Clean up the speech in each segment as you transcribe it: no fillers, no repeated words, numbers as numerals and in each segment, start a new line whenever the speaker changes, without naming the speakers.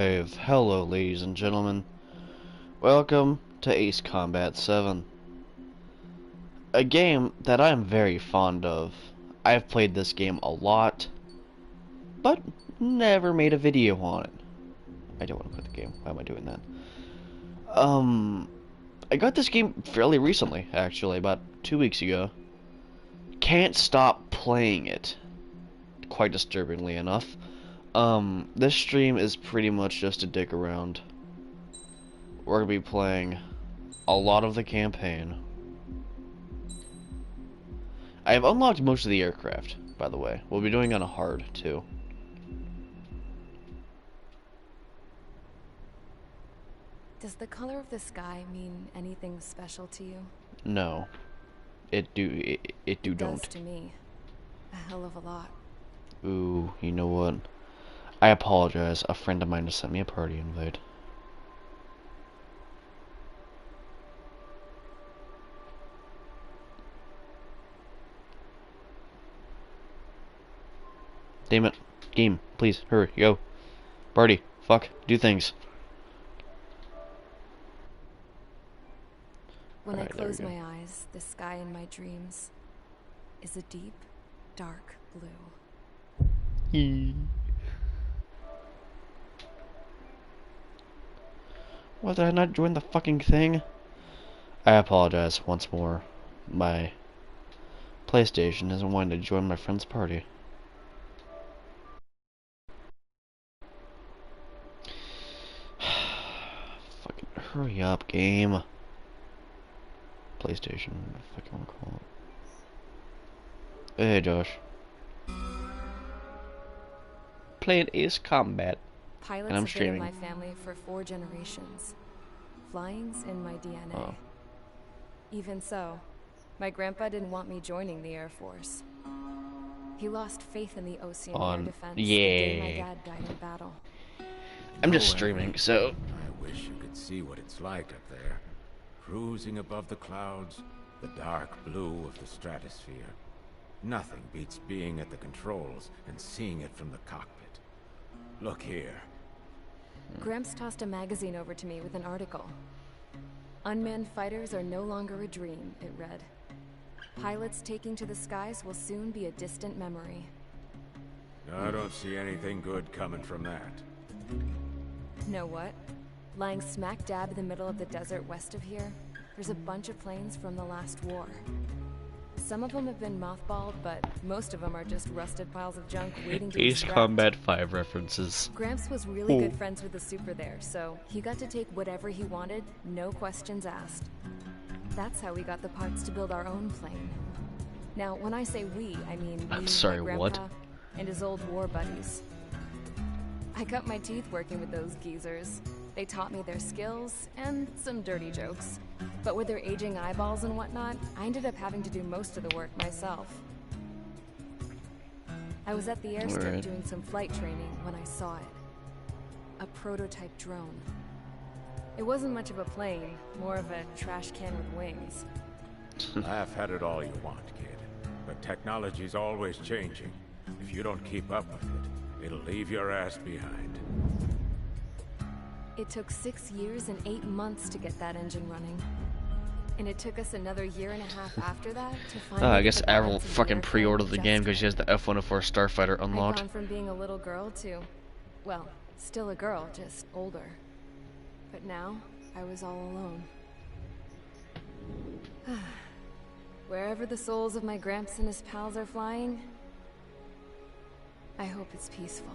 Hello, ladies and gentlemen. Welcome to Ace Combat 7, a game that I'm very fond of. I've played this game a lot, but never made a video on it. I don't want to quit the game. Why am I doing that? I got this game fairly recently, actually, about 2 weeks ago. Can't stop playing it, quite disturbingly enough. This stream is pretty much just a dick around. We're gonna be playing a lot of the campaign. I have unlocked most of the aircraft, by the way. We'll be doing on a hard, too.
Does the color of the sky mean anything special to you?
No. It
Does
don't.
to me. A hell of a lot.
Ooh, you know what? I apologize. A friend of mine just sent me a party invite. Damn it. Game, please, hurry, go. Party, fuck, do things.
When I
Alright, there we
close
go.
my eyes, the sky in my dreams is a deep, dark blue.
Why did I not join the fucking thing? I apologize once more. My PlayStation isn't wanting to join my friend's party. Fucking hurry up, game. PlayStation, what the fuck you wanna call it? Hey, Josh. Playing Ace Combat.
Pilots
And I'm
have been in
streaming.
my family for 4 generations. Flying's in my DNA.
Oh.
Even so, my grandpa didn't want me joining the Air Force. He lost faith in the Ocean Air Defense the day my dad died in battle.
I'm just streaming, so
I wish you could see what it's like up there. Cruising above the clouds, the dark blue of the stratosphere. Nothing beats being at the controls and seeing it from the cockpit. Look here.
Gramps tossed a magazine over to me with an article. Unmanned fighters are no longer a dream, it read. Pilots taking to the skies will soon be a distant memory.
I don't see anything good coming from that.
Know what? Lying smack dab in the middle of the desert west of here, there's a bunch of planes from the last war. Some of them have been mothballed, but most of them are just rusted piles of junk waiting to be
Ace
scrapped.
Combat 5 references.
Gramps was really good friends with the super there, so he got to take whatever he wanted, no questions asked. That's how we got the parts to build our own plane. Now, when I say we, I mean me,
Sorry,
my
what?
grandpa, and his old war buddies. I cut my teeth working with those geezers. They taught me their skills and some dirty jokes. But with their aging eyeballs and whatnot, I ended up having to do most of the work myself. I was at the airstrip
Alright.
doing some flight training when I saw it. A prototype drone. It wasn't much of a plane, more of a trash can with wings.
Laugh at it all you want, kid. But technology's always changing. If you don't keep up with it, it'll leave your ass behind.
It took 6 years and 8 months to get that engine running. And it took us another year and a half after that to find
I guess Avril fucking pre-ordered the game because she has the F-104 Starfighter
I'd
unlocked.
gone from being a little girl to, well, still a girl, just older. But now, I was all alone. Wherever the souls of my Gramps and his pals are flying, I hope it's peaceful.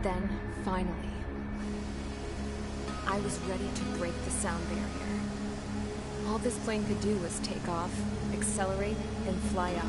Then, finally, I was ready to break the sound barrier. All this plane could do was take off, accelerate, and fly up.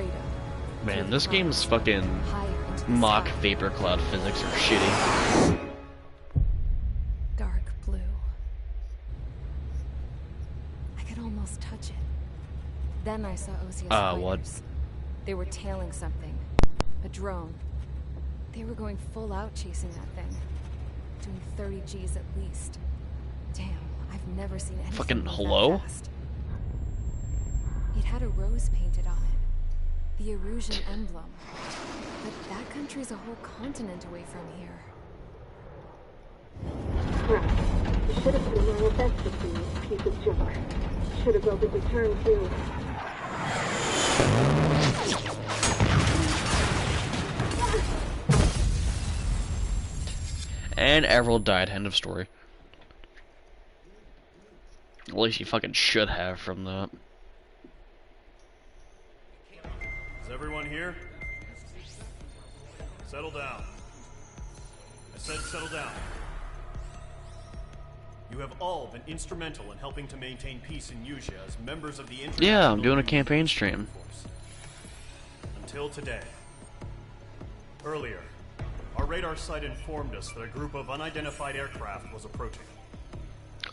freedom.
Man, this game's fucking
Higher into the
mock
sky.
vapor cloud physics are shitty.
Dark blue. I could almost touch it. Then I saw Osia's
What?
fighters. They were tailing something. A drone. They were going full out chasing that thing. Doing 30 Gs at least. Damn, I've never seen anything
Fucking
move that
hello?
fast. It had a rose painted on it. The Erusian emblem. But that country's a whole continent away from here.
Right. You should have been wearing a vest to see you, piece of junk. Should have built a return too.
And Emerald died, end of story. At least you fucking should have from that.
Is everyone here? Settle down. I said settle down. You have all been instrumental in helping to maintain peace in Yuzha as members of the International
Yeah, I'm doing a
Unity
campaign stream.
Force. Until today. Earlier, our radar site informed us that a group of unidentified aircraft was approaching.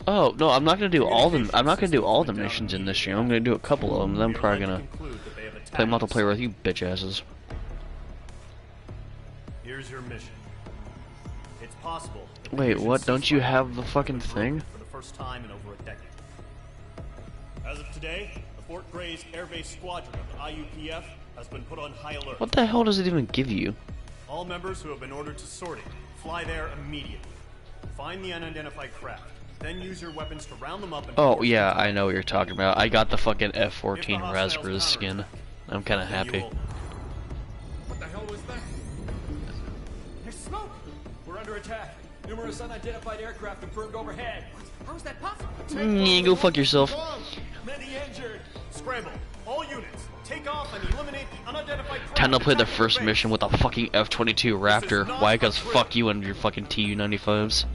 Oh no, I'm not gonna do all them. I'm not gonna do all the missions in this stream. I'm gonna do a couple of them. Then I'm probably gonna play multiplayer with you bitch asses.
Here's your mission. It's possible. that the
Wait,
mission
what? Don't you
ceasefire
have the fucking
was
thing?
broken For the first time in over a decade. As of today, the Fort Grays Air Base Squadron of the IUPF has been put on high alert.
What the hell does it even give you?
All members who have been ordered to sortie, fly there immediately. Find the unidentified craft, then use your weapons to round them up and
Oh
force
yeah,
them to
I know what you're talking about. I got the fucking
If the
F-14
hostiles
Raspberry skin.
counterattack,
I'm kind of
then you
happy.
will-
What the hell was that? There's smoke! We're under attack. Numerous unidentified aircraft confirmed overhead. How is that possible?
Go fuck yourself.
Many injured. Scramble. All units. Take off and eliminate the unidentified craft.
Time to play the
attacking
first
base.
mission with a fucking F-22 Raptor.
not
Why?
a
Cause
drill.
fuck you and your fucking Tu-95s.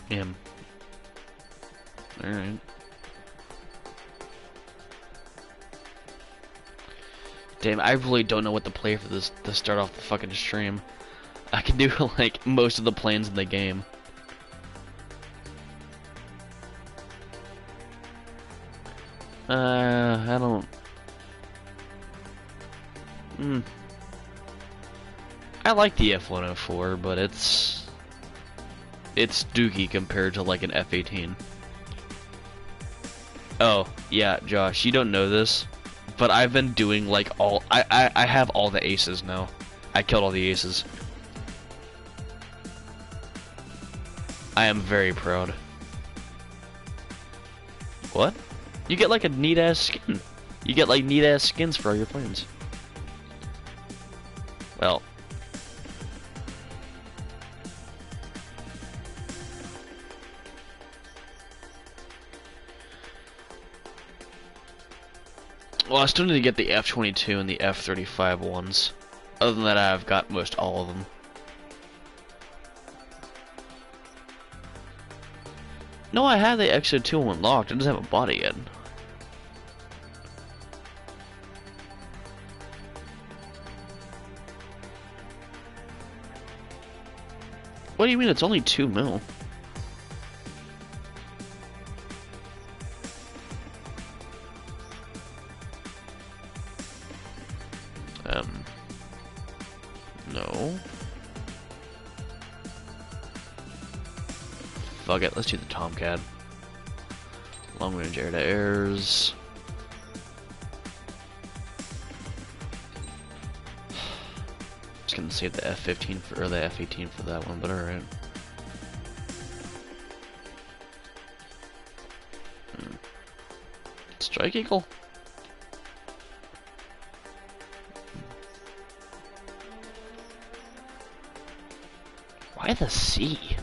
Damn. Alright. Damn, I really don't know what to play for this to start off the fucking stream. I can do like most of the plans in the game. I don't. I like the F-104, but it's dookie compared to like an F-18. Oh, yeah, Josh, you don't know this, but I've been doing like all I have all the aces now. I killed all the aces. I am very proud. What? You get like a neat ass skin. You get like neat ass skins for all your plans. Well. Well, I still need to get the F-22 and the F-35 ones. Other than that, I've got most all of them. No, I have the X-02 unlocked. It doesn't have a body yet. What do you mean? It's only 2 mil. No. Fuck it, let's do the Tomcat. Long range air to airs. Just gonna save the F-15 for, or the F-18 for that one, but alright. Strike Eagle. Why the sea?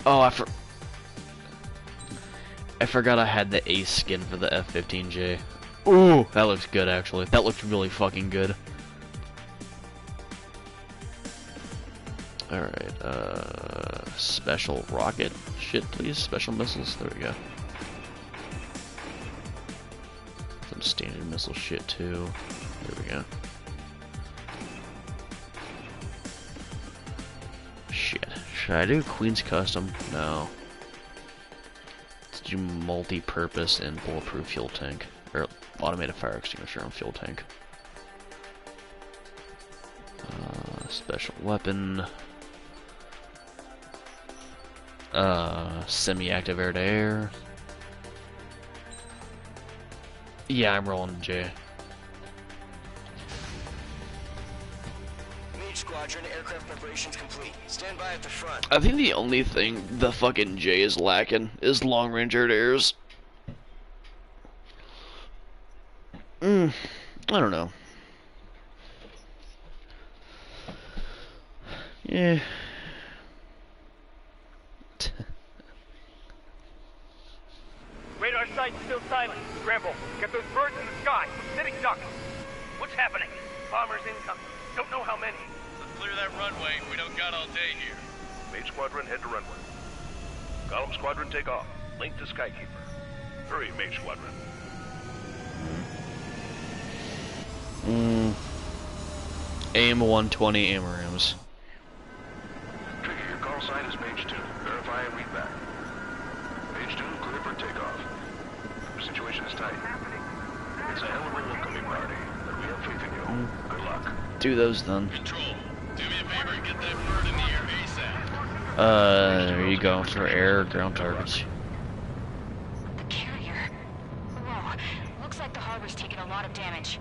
Oh, I forgot I had the Ace skin for the F-15J. Ooh, that looks good actually. That looks really fucking good. Alright, special rocket shit, please. Special missiles. There we go. Some standard missile shit, too. There we go. Shit. Should I do Queen's Custom? No. Let's do multi-purpose and bulletproof fuel tank. Or automated fire extinguisher and fuel tank. Special weapon. Semi-active air-to-air. Yeah, I'm rolling J.
Mage Squadron, aircraft preparations complete. Stand by at the front.
I think the only thing the fucking J is lacking is long-range air-to-airs. I don't know. Yeah.
Radar site's still silent. Scramble. Get those birds in the sky. Sitting ducks. What's happening? Bombers incoming. Don't know how many.
Let's clear that runway. We don't got all day here.
Mage Squadron, head to runway. Column Squadron, take off. Link to Skykeeper. Hurry, Mage Squadron.
AIM-120 AMRAAMs.
Trigger, your call sign is Mage 2. Verify and read back. Mage 2, clear for takeoff. The situation is tight. It's a hell of a welcoming party, but we have faith in you. Good luck.
Do those then.
Control, do me a favor and get that bird in the air ASAP.
There you go, for air or ground targets.
The carrier. Whoa. Looks like the harbor's taken a lot of damage.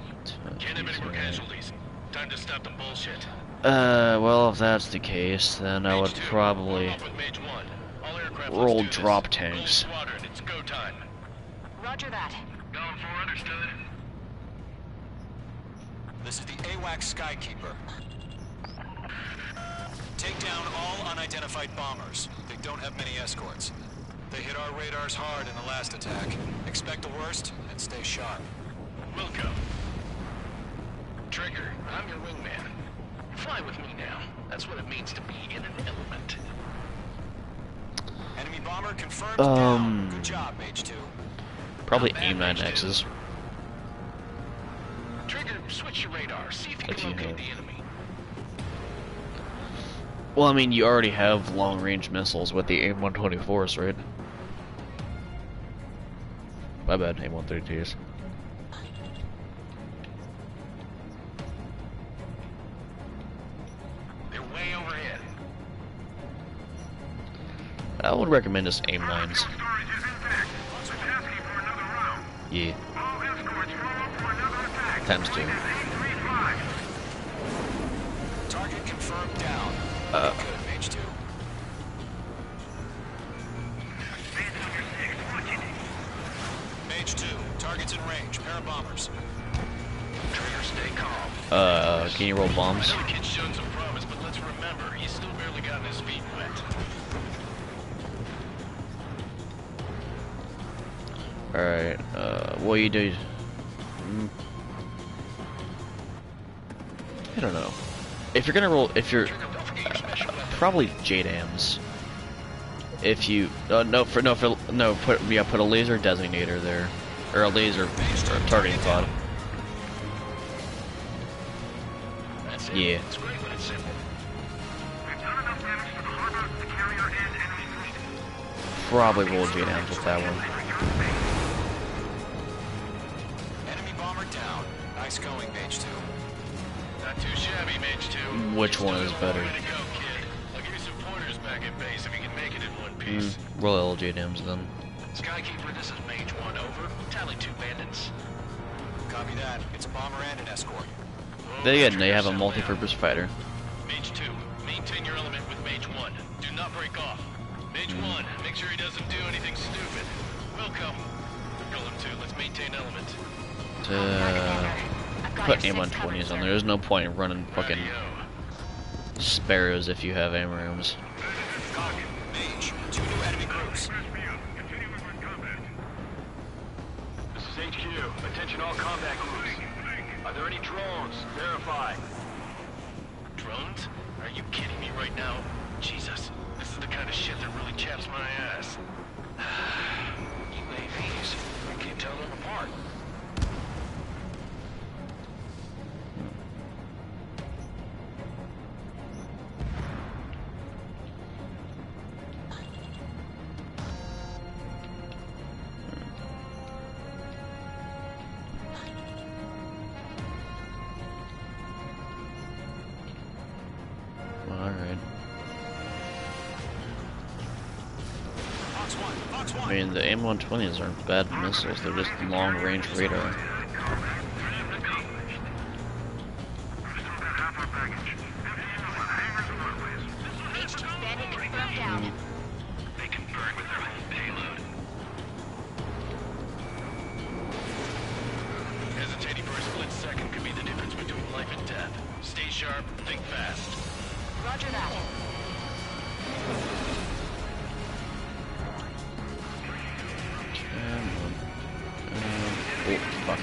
Can't have any more casualties. Time to stop the bullshit.
Well, if that's the case, then I would probably roll drop tanks.
It's go time.
Roger that.
Column 4, understood.
This is the AWACS Skykeeper. Take down all unidentified bombers. They don't have many escorts. They hit our radars hard in the last attack. Expect the worst and stay sharp.
Wilco. Trigger, I'm your wingman. Fly with me now. That's what it means to be in an element.
Enemy bomber confirmed down. Good job, Mage 2.
Probably AIM-9Xs.
Trigger, switch your radar. See if you can locate the enemy.
Well, I mean, you already have long-range missiles with the AIM-124s, right? My bad, AIM-132s.
They're way overhead.
I would recommend just AIM-9s. Yeah. Times 2.
Target confirmed down. Good, Mage 2. Mage 2, target's in range. Pair of bombers.
Trigger, stay calm.
Can you roll bombs?
I know the kid's shown some promise, but let's remember, he's still barely gotten his feet wet.
Alright, what do you do? I don't know. If you're gonna roll, if you're probably JDAMs. If you put a laser designator there, or a laser or a targeting pod.
That's it.
Yeah.
It's great when it's simple.
We've done enough damage to the harbor, the carrier, and enemy fleet.
Probably roll JDAMs with that one.
Enemy bomber down. Nice going, Mage 2.
Not too shabby, Mage 2.
Which one is better?
Way to go, kid. I'll give you some pointers back at base if you can make it in one piece.
Roll JDAMs then.
Skykeeper, this is Mage 1, over. Tally 2 bandits.
Copy that. It's a bomber and an escort.
Then again, they have a multi-purpose fighter.
Mage 2, maintain your element with Mage 1. Do not break off. Mage 1, make sure he doesn't do anything stupid. Welcome. Golem 2, let's maintain element.
Put AIM-120s on there. There's no point in running fucking Sparrows if you have AMRAAMs.
Copy. Mage, 2 new enemy groups.
This is HQ. Attention all combat groups. Are there any drones? Verify.
Drones? Are you kidding me right now? Jesus, this is the kind of shit that really chaps my ass. UAVs, I can't tell them apart.
Alright.
Fox 1, Fox 1.
I mean, the AIM-120s aren't bad missiles, they're just long-range radar.
Mage 2 bandit confirmed down.
They can burn with their whole payload. Hesitating for a split second could be the difference between life and death. Stay sharp, think fast.
Roger that.
Oh, fuck.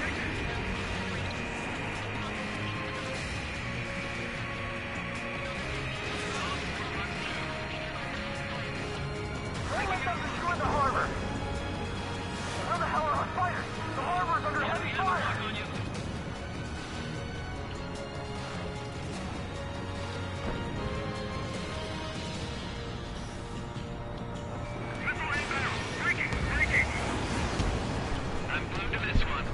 Don't let them destroy the harbor! Where the hell are our fighters? The harbor's under heavy fire!
I'm glued to this one.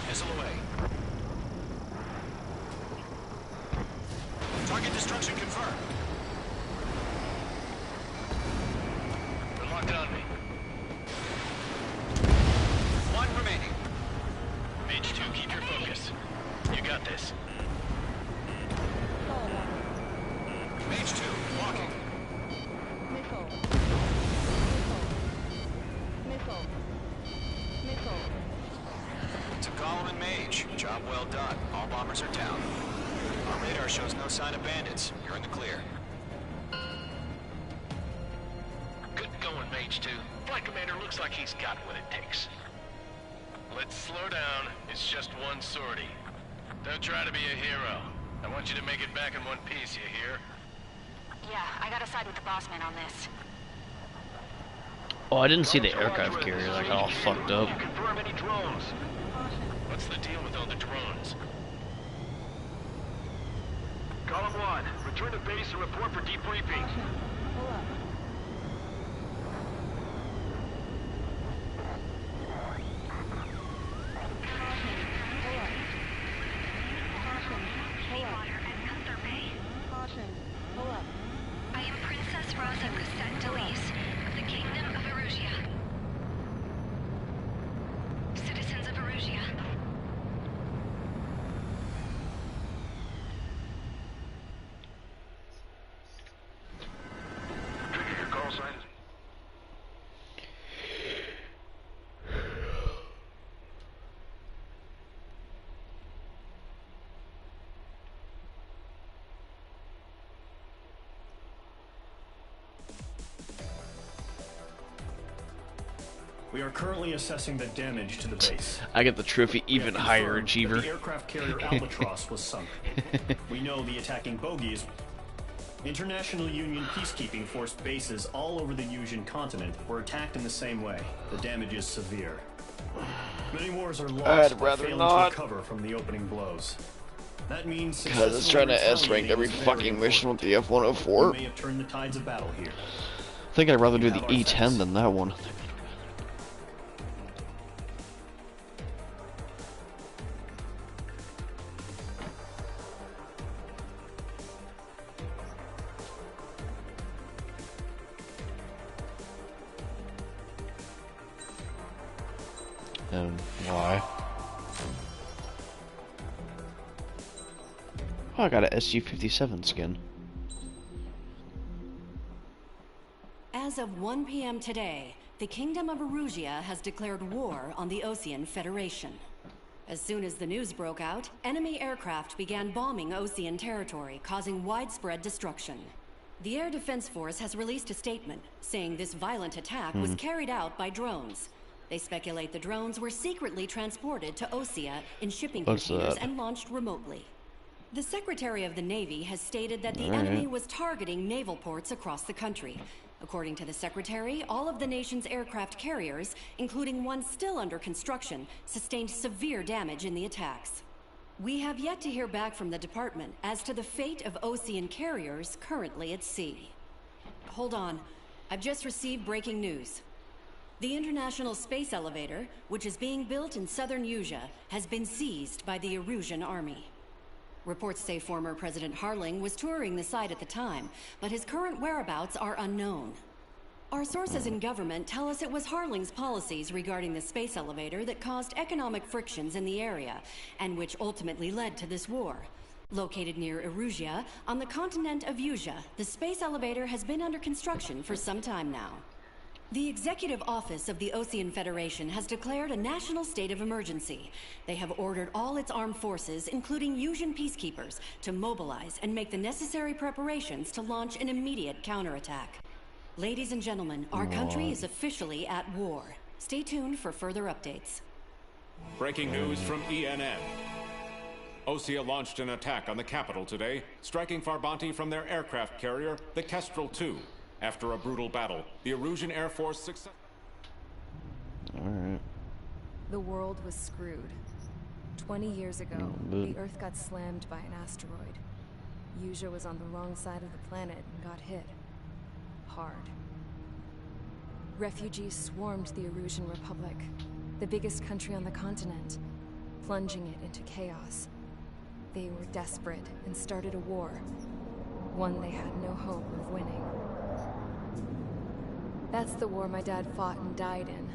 Missile away. Target destruction confirmed.
They're locked on me.
1 remaining.
Mage 2, keep your focus. You got this.
Mage 2, walking.
Missile. Missile. Missile.
To Gollum and Mage, job well done. All bombers are down. Our radar shows no sign of bandits. You're in the clear.
Good going, Mage 2. Flight Commander looks like he's got what it takes. Let's slow down. It's just one sortie. Don't try to be a hero. I want you to make it back in one piece, you hear?
Yeah, I gotta side with the boss man on this.
Oh, I didn't see the aircraft carrier, like, all fucked up.
Confirm any drones. What's the deal with all the drones?
Column 1, return to base and report for debriefing.
Pull up. Caution. Pull up.
I am Princess Rosa Cassette Delise of the Kingdom of Erusia. Citizens of Erusia.
Trigger, your call sign is...
We are currently assessing the damage to the base.
I get the trophy
We have
even higher
confirmed that
achiever.
The aircraft carrier Albatross was sunk. We know the attacking bogies. International Union peacekeeping force bases all over the Yusian continent were attacked in the same way. The damage is severe. Many wars are lost
I'd
by
rather
failing
not.
to recover from the opening blows. That means
Because it's trying to S-rank every fucking mission with the
We
F-104.
may have turned the tides of battle here.
I think I'd rather do the E-10 than that one. And why? Oh, I got a SU-57 skin.
As of 1 p.m. today, the Kingdom of Erusia has declared war on the Osean Federation. As soon as the news broke out, enemy aircraft began bombing Osean territory, causing widespread destruction. The Air Defense Force has released a statement saying this violent attack was carried out by drones. They speculate the drones were secretly transported to Osea in shipping containers and launched remotely. The Secretary of the Navy has stated that the enemy was targeting naval ports across the country. According to the Secretary, all of the nation's aircraft carriers, including one still under construction, sustained severe damage in the attacks. We have yet to hear back from the department as to the fate of Osean carriers currently at sea. Hold on. I've just received breaking news. The International Space Elevator, which is being built in southern Usea, has been seized by the Erusian army. Reports say former President Harling was touring the site at the time, but his current whereabouts are unknown. Our sources in government tell us it was Harling's policies regarding the space elevator that caused economic frictions in the area, and which ultimately led to this war. Located near Erusia, on the continent of Usea, the space elevator has been under construction for some time now. The Executive Office of the Osean Federation has declared a national state of emergency. They have ordered all its armed forces, including Usian peacekeepers, to mobilize and make the necessary preparations to launch an immediate counterattack. Ladies and gentlemen, our country is officially at war. Stay tuned for further updates.
Breaking news from ENN. Osea launched an attack on the capital today, striking Farbanti from their aircraft carrier, the Kestrel II. After a brutal battle, the Erusian Air Force successfully...
Alright.
The world was screwed. 20 years ago, the Earth got slammed by an asteroid. Usea was on the wrong side of the planet and got hit. Hard. Refugees swarmed the Erusian Republic, the biggest country on the continent, plunging it into chaos. They were desperate and started a war, one they had no hope of winning. That's the war my dad fought and died in.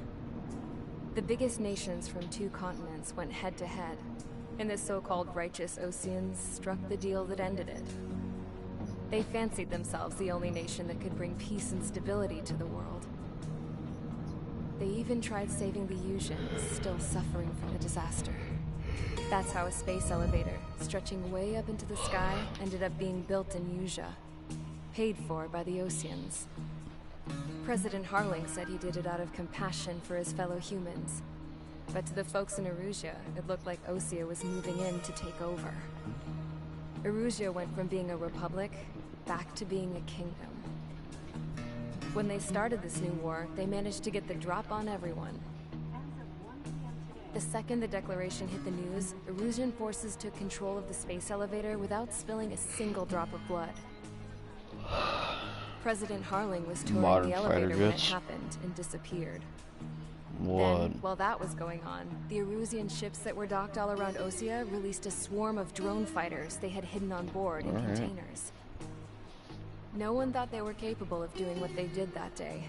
The biggest nations from 2 continents went head to head, and the so-called righteous Oseans struck the deal that ended it. They fancied themselves the only nation that could bring peace and stability to the world. They even tried saving the Usians, still suffering from the disaster. That's how a space elevator, stretching way up into the sky, ended up being built in Usea, paid for by the Oseans. President Harling said he did it out of compassion for his fellow humans. But to the folks in Erusia, it looked like Osea was moving in to take over. Erusia went from being a republic back to being a kingdom. When they started this new war, they managed to get the drop on everyone. The second the declaration hit the news, Erusian forces took control of the space elevator without spilling a single drop of blood. President Harling was touring the elevator when it happened and disappeared. Then, while that was going on, the Erusian ships that were docked all around Osea released a swarm of drone fighters they had hidden on board in containers. No one thought they were capable of doing what they did that day.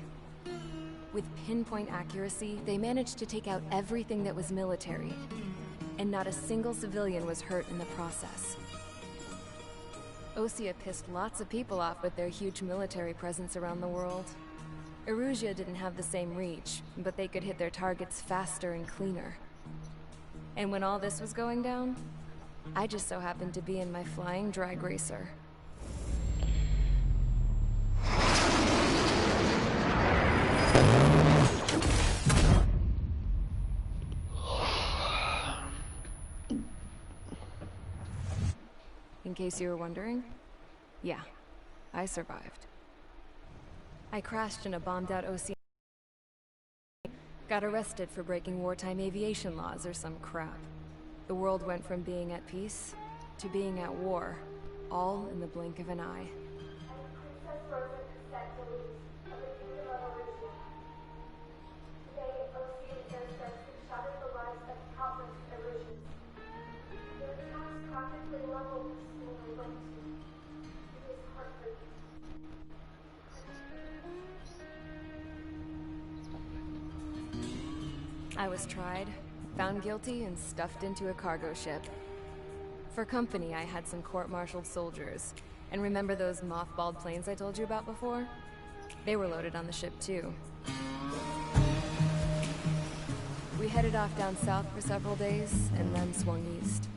With pinpoint accuracy, they managed to take out everything that was military, and not a single civilian was hurt in the process. Osea pissed lots of people off with their huge military presence around the world. Erusia didn't have the same reach, but they could hit their targets faster and cleaner. And when all this was going down, I just so happened to be in my flying drag racer. In case you were wondering, yeah, I survived. I crashed in a bombed-out Osean. Got arrested for breaking wartime aviation laws or some crap. The world went from being at peace to being at war, all in the blink of an eye. I was tried, found guilty, and stuffed into a cargo ship. For company, I had some court-martialed soldiers. And remember those mothballed planes I told you about before? They were loaded on the ship too. We headed off down south for several days, and then swung east.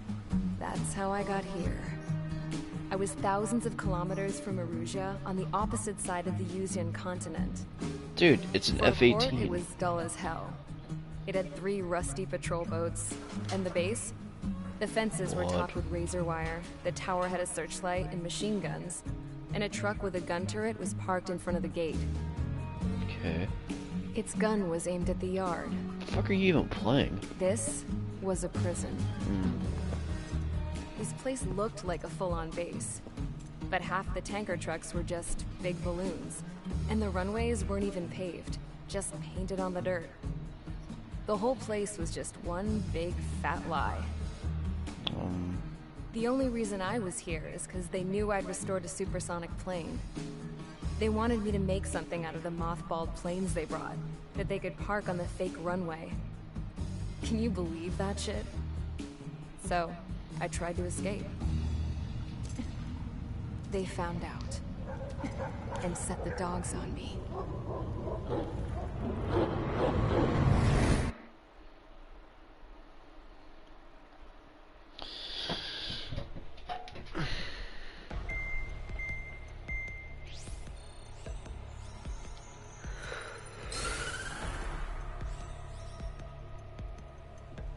That's how I got here. I was thousands of kilometers from Erusia, on the opposite side of the Yuzian continent.
Dude, it's an
For a port,
F-18.
it was dull as hell. It had 3 rusty patrol boats. And the base? The fences were topped with razor wire, the tower had a searchlight and machine guns, and a truck with a gun turret was parked in front of the gate.
Okay.
Its gun was aimed at the yard.
What the fuck are you even playing?
This was a prison. This place looked like a full-on base, but half the tanker trucks were just big balloons, and the runways weren't even paved, just painted on the dirt. The whole place was just one big fat lie. The only reason I was here is because they knew I'd restored a supersonic plane. They wanted me to make something out of the mothballed planes they brought, that they could park on the fake runway. Can you believe that shit? So, I tried to escape. They found out, and set the dogs on me.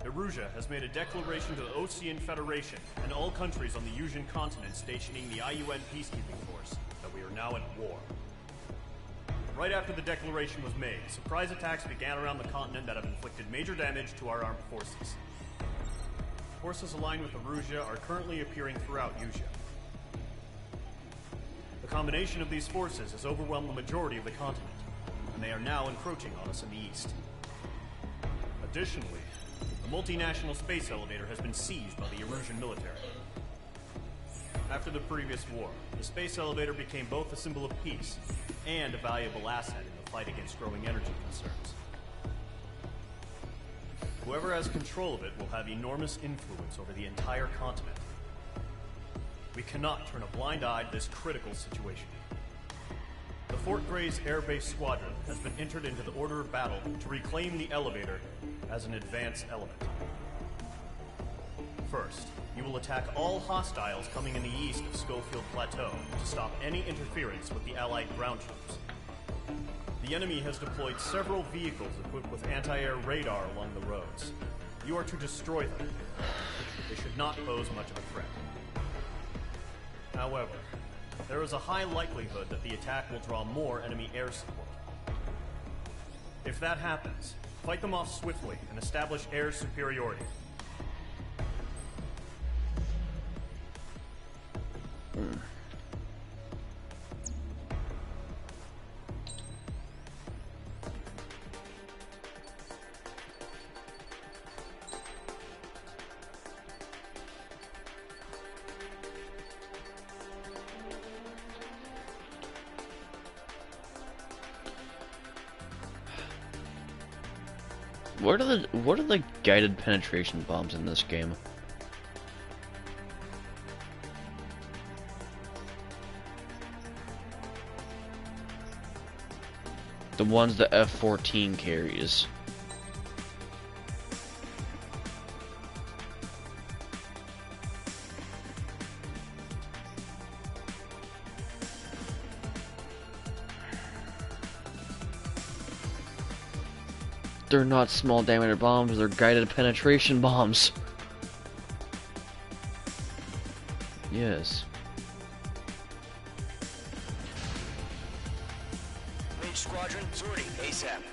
Erusia has made a declaration to the Osean Federation and all countries on the Yuzian continent stationing the IUN peacekeeping force that we are now at war. Right after the declaration was made, surprise attacks began around the continent that have inflicted major damage to our armed forces. Forces aligned with Erusia are currently appearing throughout Yusia. The combination of these forces has overwhelmed the majority of the continent, and they are now encroaching on us in the east. Additionally, the multinational space elevator has been seized by the Erusian military. After the previous war, the space elevator became both a symbol of peace and a valuable asset in the fight against growing energy concerns. Whoever has control of it will have enormous influence over the entire continent. We cannot turn a blind eye to this critical situation. The Fort Grays Air Base Squadron has been entered into the order of battle to reclaim the elevator as an advance element. First, you will attack all hostiles coming in the east of Schofield Plateau to stop any interference with the Allied ground troops. The enemy has deployed several vehicles equipped with anti-air radar along the roads. You are to destroy them. They should not pose much of a threat. However, there is a high likelihood that the attack will draw more enemy air support. If that happens, fight them off swiftly and establish air superiority.
What are the guided penetration bombs in this game? The ones the F-14 carries. They're not small diameter bombs, they're guided penetration bombs. Yes.
Mage Squadron, sortie, ASAP.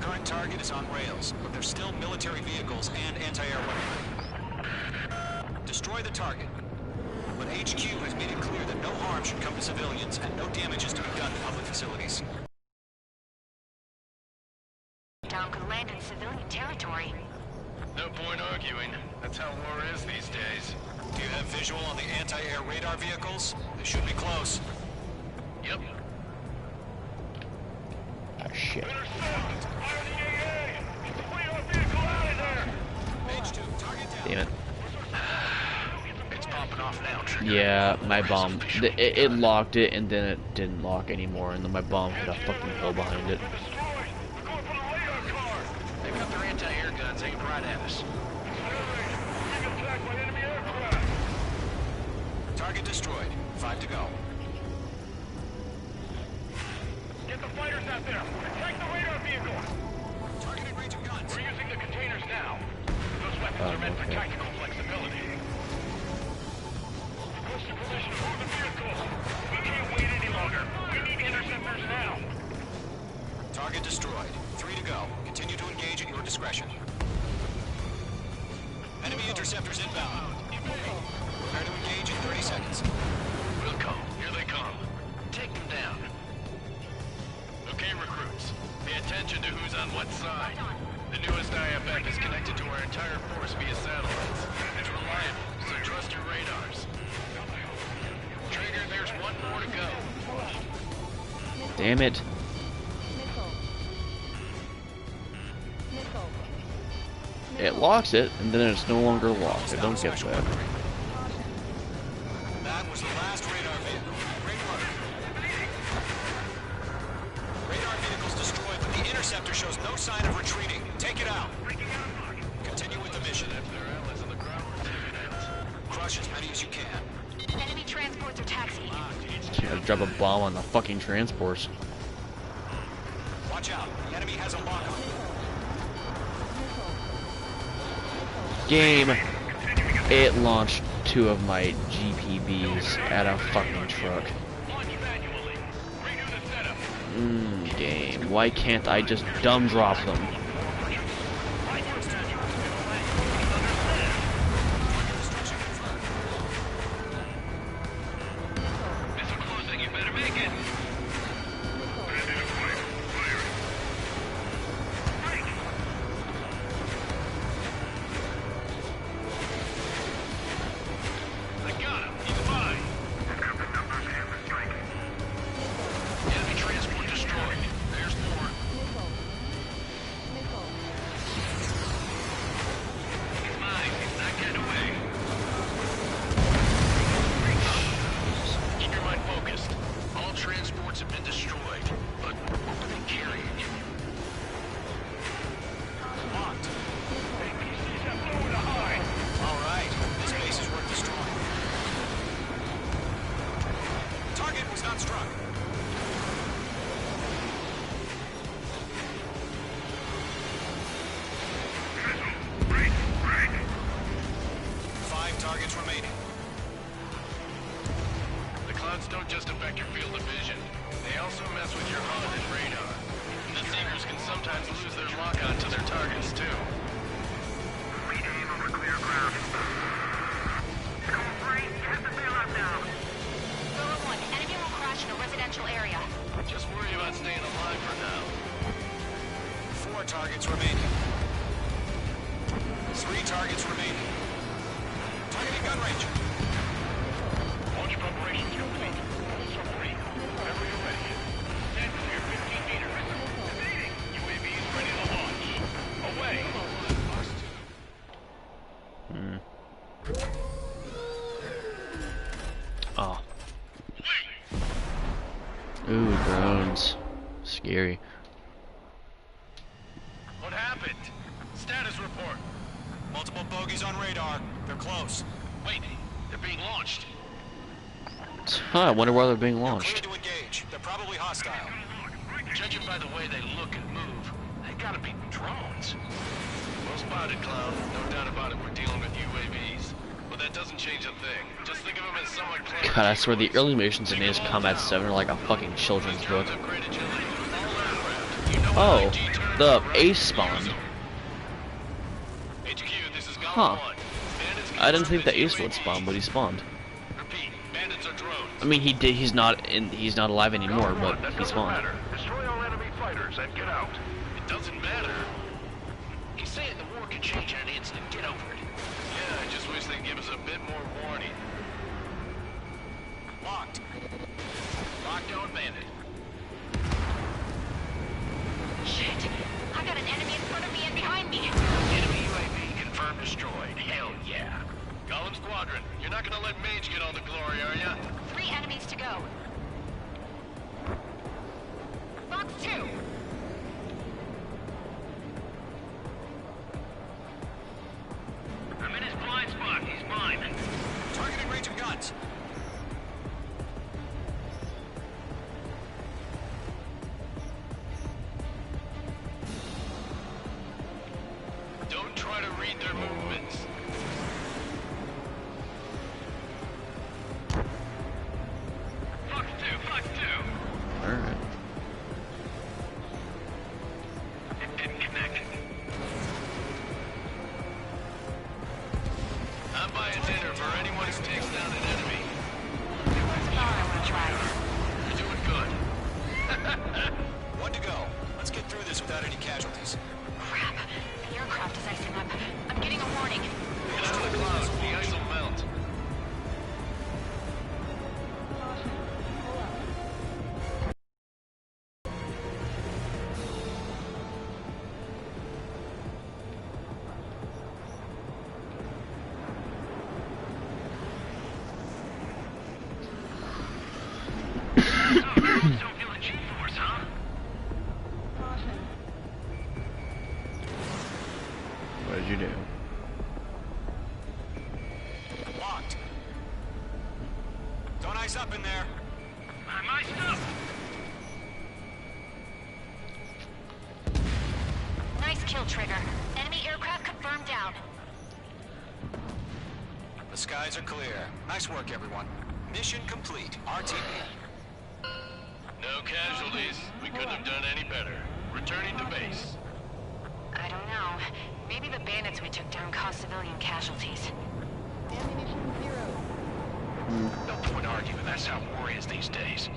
Current target is on rails, but there's still military vehicles and anti-air weaponry. Destroy the target. But HQ has made it clear that no harm should come to civilians and no damage is to be done to public facilities.
territory.
No point arguing. That's how war is these days.
Do you have visual on the anti-air radar vehicles? They should be close.
Yep.
Ah, shit. Damn it.
It's popping off now.
Yeah, my bomb. It locked it, and then it didn't lock anymore, and then my bomb hit a fucking hill behind it.
They've got their anti-air guns aimed right at us.
Target destroyed. 5 to go.
Get the fighters out there! Attack the radar vehicle!
Targeting range of guns.
We're using the containers now. Those weapons are meant for tactical flexibility. Requesting permission to move the vehicle. We can't wait any longer. We need interceptors now.
Target destroyed. 3 to go. Continue to engage at your discretion. Enemy interceptors inbound. Prepare to engage in 30 seconds.
Wilco, here they come. Take them down. Okay, recruits. Pay attention to who's on what side. The newest IFF is connected to our entire force via satellites. It's reliable, so trust your radars. Trigger, there's one more to go.
Damn it. It locks it, and then it's no longer locked. I don't get that.
That was the last radar vehicle. Great work. Radar vehicle's destroyed, but the interceptor shows no sign of retreating. Take it out. Continue with the mission. Crush as many as you can.
Enemy transports are taxiing.
I drop a bomb on the fucking transports.
Watch out. The enemy has a lock-on.
Game. It launched 2 of my GPBs at a fucking truck. Game. Why can't I just dumb drop them?
Don't just affect your field of vision. They also mess with your HUD and radar. And the Seekers can sometimes lose their lock-on to their targets, too.
We aim over clear ground. Cobra, hit the bailout now.
Zero 1, enemy will crash in a residential area.
Just worry about staying alive for now.
4 targets remaining. 3 targets remaining. Targeting gun range.
Launch preparations complete. Submarine, whenever you're ready. Stand clear 15 meters. Evading. UAVs ready to launch. Away.
Oh. Ooh, drones. Scary.
What happened? Status report.
Multiple bogies on radar. They're close.
Wait, they're being launched.
Huh, I wonder why they're being
Clear
launched.
to engage. They're probably hostile.
Judging by the way they look and move, they gotta be drones. Well spotted, Clown. No doubt about it, we're dealing with UAVs. But that doesn't change a thing. Just think of them as somewhat clever.
God, I swear the early missions in Ace Combat 7 are like a fucking children's book. Oh, the Ace spawned. Huh. I didn't think the Ace would spawn, but he spawned. I mean, he did. He's not alive anymore, but he spawned.
Destroy all enemy fighters and get out.
It doesn't matter. He's saying could change in an instant. Get over it. Yeah, I just wish they'd give us a bit more warning.
Locked.
Lockdown bandit.
Shit! I got an enemy in front of me and behind me!
Enemy UAV confirmed destroyed. Hell yeah. Golem Squadron, you're not gonna let Mage get all the glory, are ya?
3 enemies to go. Box 2!
I'm in his blind spot. He's mine.
Targeting range of guns.
Don't try to read their movements.
Fox 2, Fox 2.
Alright.
It didn't connect.
I'm buying dinner for anyone who takes down an enemy.
I wanna try.
You're doing good.
One to go. Let's get through this without any casualties.
Crap. The aircraft is icing up. I'm getting a warning.
Get out of the clouds. The ice will melt.
Don't feel the G-force, huh?
What did you do?
Locked. Don't ice up in there.
I'm iced up.
Nice kill, Trigger. Enemy aircraft confirmed down.
The skies are clear. Nice work, everyone. Mission complete. RTB.
No casualties. We couldn't have done any better. Returning to base.
I don't know. Maybe the bandits we took down caused civilian casualties.
No point arguing. That's how war is these days.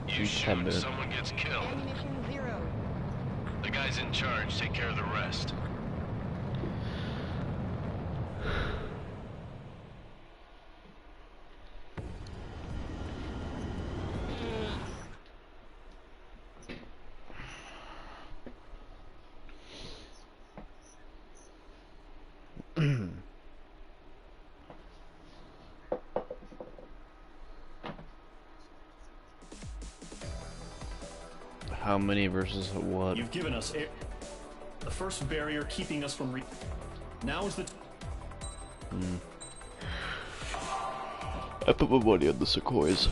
You shoot and someone gets killed. The guys in charge take care of the rest.
How many versus what?
You've given us the first barrier keeping us from now is the
I put my money on the Sequoias.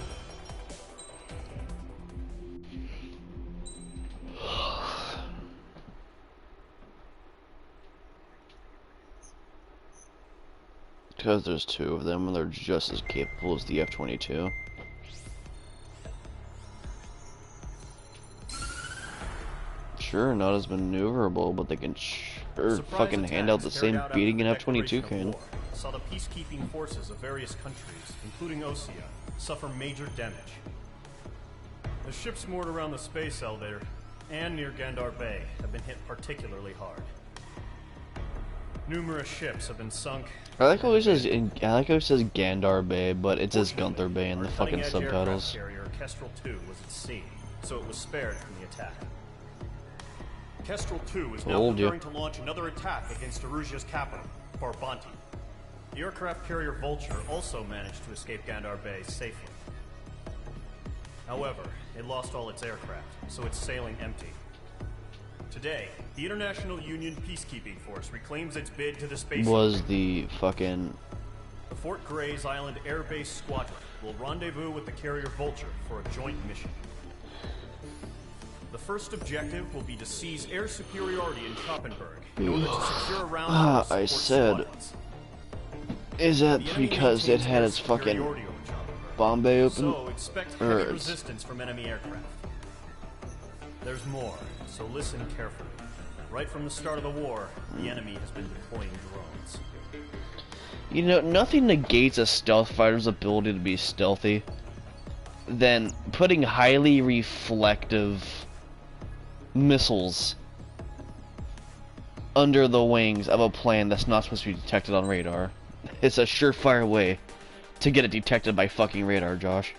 Because there's 2 of them and they're just as capable as the F-22. Sure, not as maneuverable, but they can sure fucking hand out the same beating an F-22 can.
Saw the peacekeeping forces of various countries, including Osea, suffer major damage. The ships moored around the space elevator and near Gandar Bay have been hit particularly hard. Numerous ships have been sunk.
I like how it says Gandar Bay, but it says Gunther Bay in the fucking subtitles.
Carrier Kestrel 2 was at sea, so it was spared from the attack. Kestrel 2 is now preparing to launch another attack against Erusia's capital, Farbanti. The aircraft carrier Vulture also managed to escape Gandar Bay safely. However, it lost all its aircraft, so it's sailing empty. Today, the International Union Peacekeeping Force reclaims its bid to the space.
Was the fucking...
The Fort Grays Island Air Base Squadron will rendezvous with the carrier Vulture for a joint mission. The first objective will be to seize air superiority in Koppenberg in order to secure a round
I said... Is that because it had its fucking bomb bay open?
So expect heavy resistance from enemy aircraft. There's more, so listen carefully. Right from the start of the war, the enemy has been deploying drones.
You know, nothing negates a stealth fighter's ability to be stealthy than putting highly reflective missiles under the wings of a plane that's not supposed to be detected on radar. It's a surefire way to get it detected by fucking radar, Josh.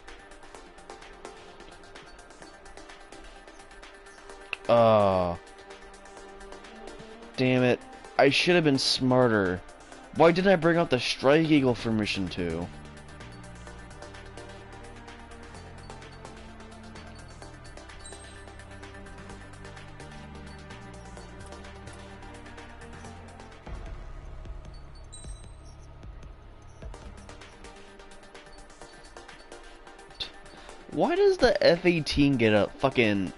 Damn it. I should have been smarter. Why didn't I bring out the Strike Eagle for Mission 2? Why does the F-18 get a fucking...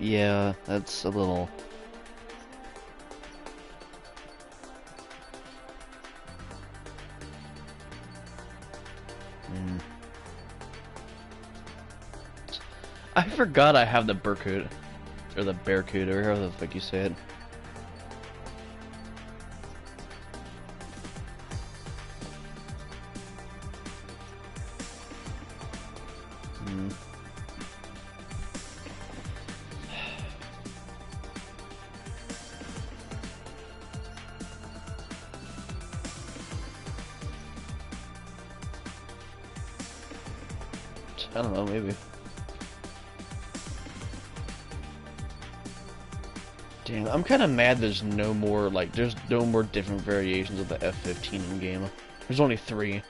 Yeah, that's a little... I forgot I have the Berkut, or the Bearcoot, or however the fuck you say it. I don't know, maybe. Damn, I'm kind of mad there's no more, like, there's no more different variations of the F-15 in game. There's only 3.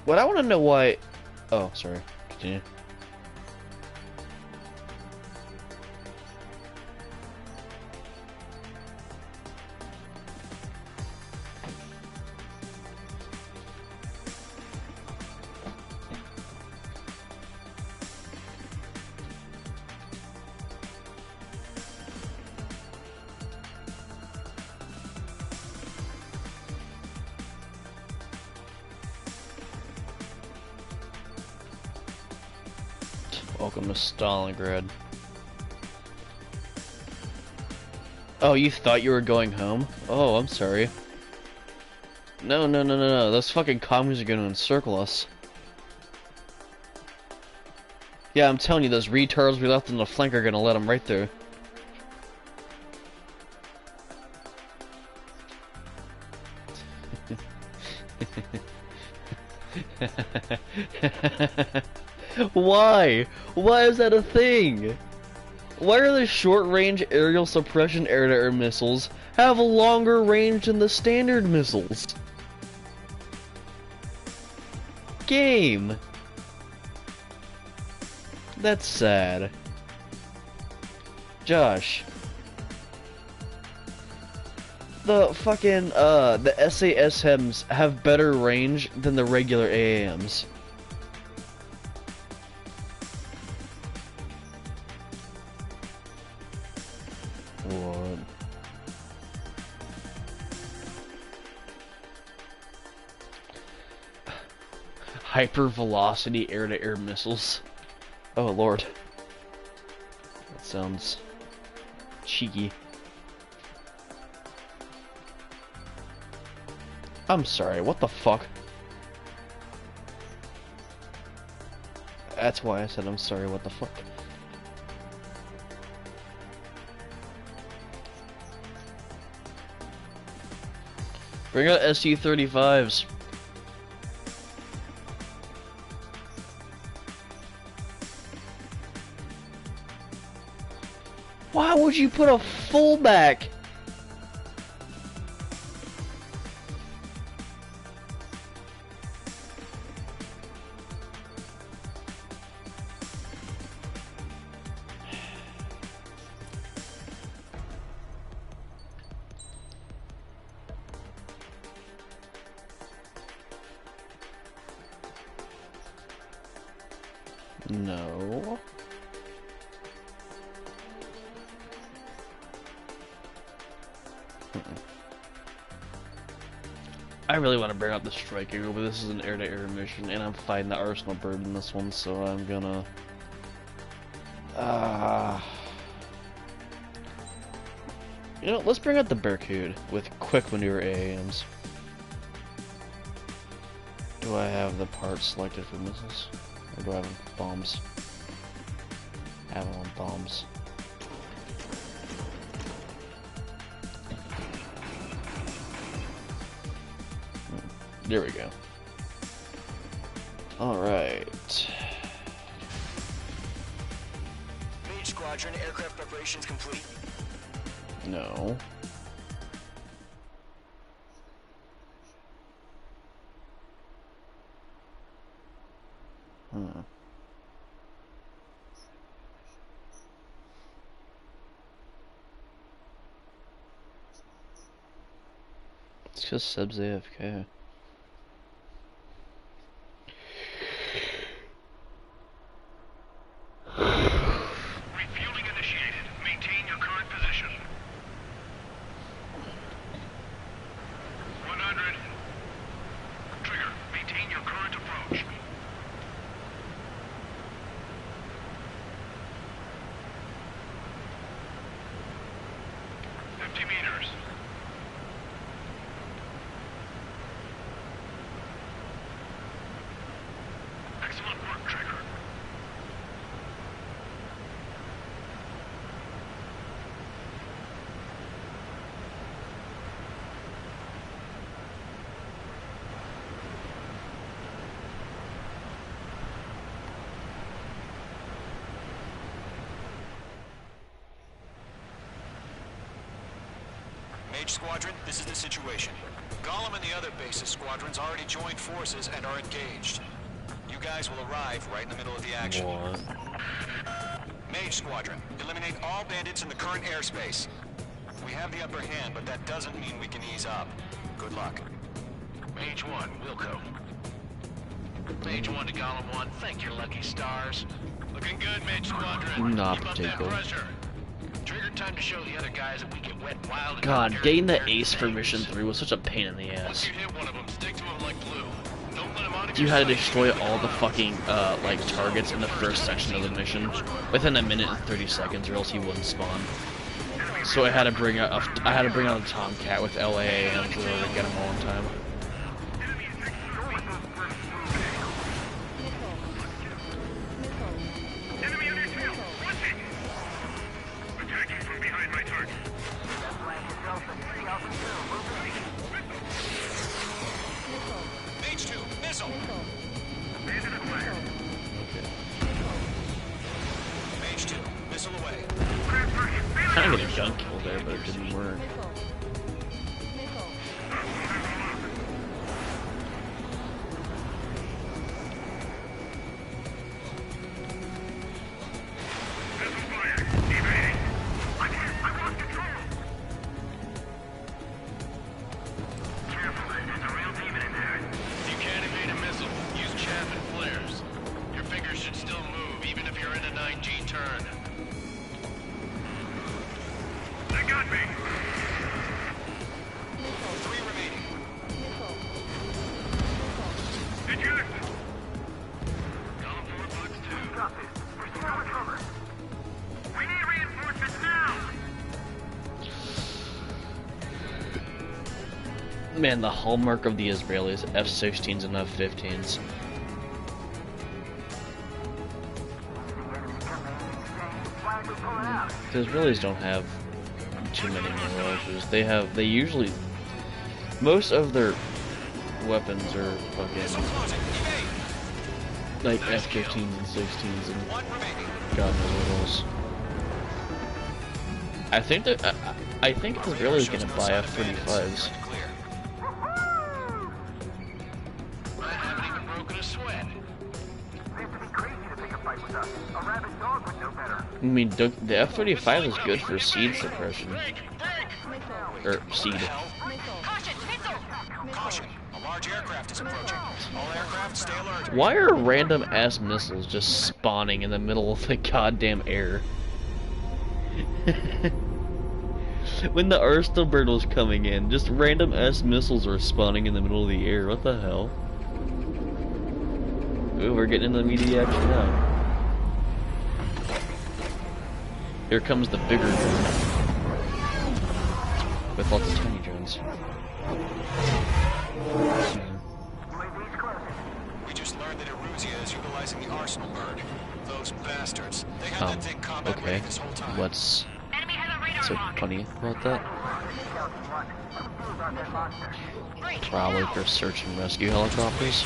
What I want to know why... Oh, sorry. Continue. Welcome to Stalingrad. Oh, you thought you were going home? Oh, I'm sorry. No. Those fucking commies are gonna encircle us. Yeah, I'm telling you, those retards we left on the flank are gonna let them right through. Why? Why is that a thing? Why are the short-range aerial suppression air-to-air missiles have a longer range than the standard missiles? Game! That's sad. Josh. The fucking, the SASMs have better range than the regular AAMs. What? Hypervelocity air-to-air missiles. Oh lord. That sounds cheeky. I'm sorry, what the fuck? That's why I said I'm sorry, what the fuck? Bring out SU-35s. Why would you put a fullback? No. I really want to bring out the Strike Eagle, but this is an air-to-air mission, and I'm fighting the Arsenal Bird in this one, so I'm gonna... You know, let's bring out the Barracuda with quick maneuver AAMs. Do I have the parts selected for missiles? Or do I have bombs? Avalon bombs. There we go. Alright.
Mage Squadron, aircraft preparations complete.
No. It's just Seb's AFK.
Refueling initiated. Maintain your current position. 100. Trigger, maintain your current approach. 50 meters. Excellent work, Trigger.
Mage Squadron, this is the situation. Gollum and the other bases squadrons already joined forces and are engaged. You guys will arrive right in the middle of the action.
What?
Mage Squadron, eliminate all bandits in the current airspace. We have the upper hand, but that doesn't mean we can ease up. Good luck.
Mage 1, Wilco. Mage 1 to Gollum 1, thank your lucky stars. Looking good, Mage Squadron.
Not
Keep up that
particularly.
pressure. Trigger time to show the other guys that we get wet and wild. and
God,
conquer
getting the
their
ace for
things.
mission 3 was such a pain in the
Once
ass.
you hit one of them, stick to them like glue. Don't let them out of
You
your
had to
sight.
destroy all the fucking, like, targets in the first section of the mission within a minute and 30 seconds, or else he wouldn't spawn. So I had to bring out a Tomcat with LAAMs in order to get him all in time.
Enemy on your tail. Watching. Attacking from behind my target.
Mage 2, missile!
Bandit at fire.
Mage 2, missile away.
Kind of get a gun kill there, but it didn't work.
Missile fire. Evading. I lost control. Careful, there's a real demon in there.
You can't evade a missile. Use chaff and flares. Your fingers should still move, even if you're in a 9G turn.
They got me.
3 remaining.
Eject. Gollum 4, Bugs 2. Got this. We're still in cover. We need reinforcements now.
Man, the hallmark of the Israelis, F-16s and F-15s. The Israelis don't have too many mirages. They usually, most of their weapons are fucking like F-15s and 16s and God knows what else. I think the Israelis are gonna buy F-35s.
I haven't even broken a sweat.
Seems to be crazy to pick a fight with us. A rabid dog would know better.
I mean, the F-35 is good for seed suppression. Or seed.
Caution, a large aircraft is approaching. All aircraft stay alert.
Why are random ass missiles just spawning in the middle of the goddamn air? When the Arstobird was coming in, just random ass missiles were spawning in the middle of the air. What the hell? Ooh, we're getting into the media action now. Here comes the bigger gun. with lots of tiny drones.
We just learned that Eruzia is utilizing the Arsenal bird. Those bastards. They had that thing combat ready this whole time.
What's so funny about that? Probably for search and rescue helicopters.